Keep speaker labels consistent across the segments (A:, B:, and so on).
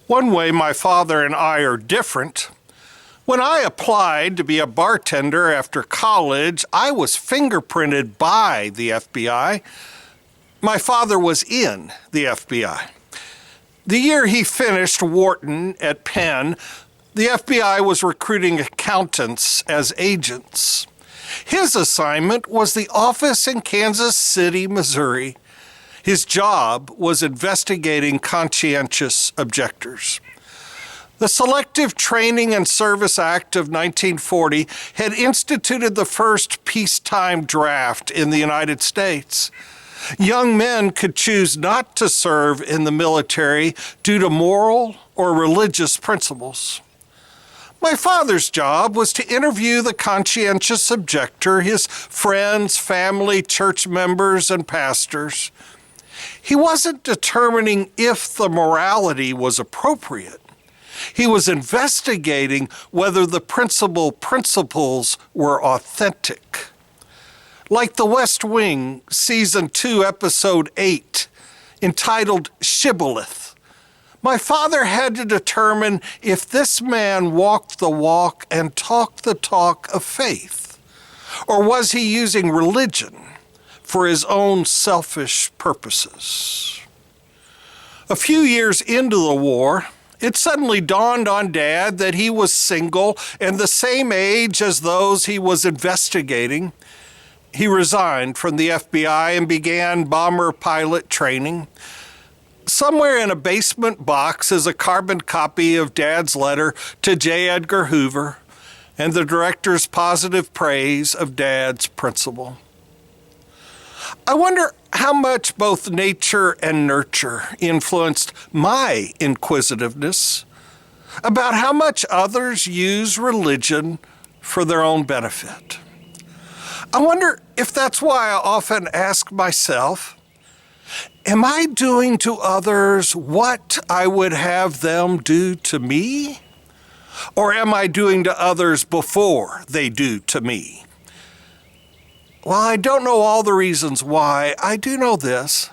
A: One way my father and I are different. When I applied to be a bartender after college, I was fingerprinted by the FBI. My father was in the FBI. The year he finished Wharton at Penn, the FBI was recruiting accountants as agents. His assignment was the office in Kansas City, Missouri. His job was investigating conscientious objectors. The Selective Training and Service Act of 1940 had instituted the first peacetime draft in the United States. Young men could choose not to serve in the military due to moral or religious principles. My father's job was to interview the conscientious objector, his friends, family, church members, and pastors. He wasn't determining if the morality was appropriate. He was investigating whether the principles were authentic. Like The West Wing, Season 2, Episode 8, entitled Shibboleth, my father had to determine if this man walked the walk and talked the talk of faith, or was he using religion for his own selfish purposes. A few years into the war, it suddenly dawned on Dad that he was single and the same age as those he was investigating. He resigned from the FBI and began bomber pilot training. Somewhere in a basement box is a carbon copy of Dad's letter to J. Edgar Hoover and the director's positive praise of Dad's principle. I wonder how much both nature and nurture influenced my inquisitiveness about how much others use religion for their own benefit. I wonder if that's why I often ask myself, am I doing to others what I would have them do to me? Or am I doing to others before they do to me? While I don't know all the reasons why, I do know this.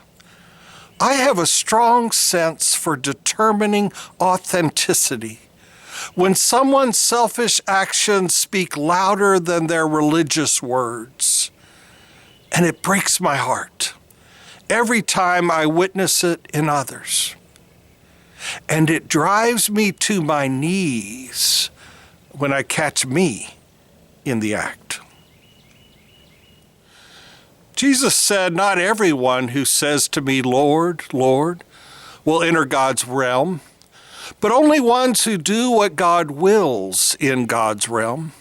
A: I have a strong sense for determining authenticity when someone's selfish actions speak louder than their religious words. And it breaks my heart every time I witness it in others. And it drives me to my knees when I catch me in the act. Jesus said, "Not everyone who says to me, 'Lord, Lord,' will enter God's realm, but only ones who do what God wills in God's realm."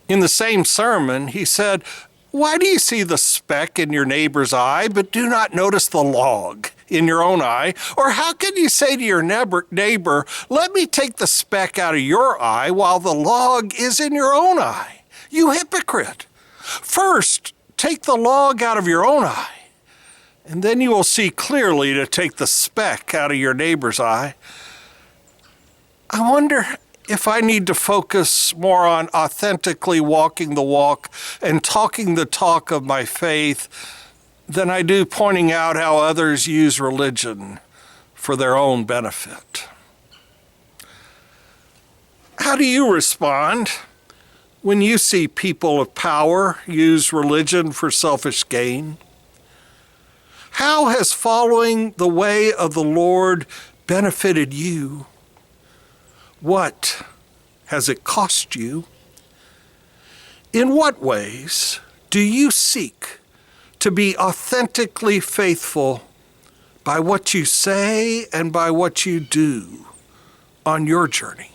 A: In the same sermon, he said, "Why do you see the speck in your neighbor's eye, but do not notice the log in your own eye? Or how can you say to your neighbor, 'Let me take the speck out of your eye,' while the log is in your own eye? You hypocrite! First, take the log out of your own eye, and then you will see clearly to take the speck out of your neighbor's eye." I wonder if I need to focus more on authentically walking the walk and talking the talk of my faith than I do pointing out how others use religion for their own benefit. How do you respond when you see people of power use religion for selfish gain? How has following the way of the Lord benefited you? What has it cost you? In what ways do you seek to be authentically faithful by what you say and by what you do on your journey?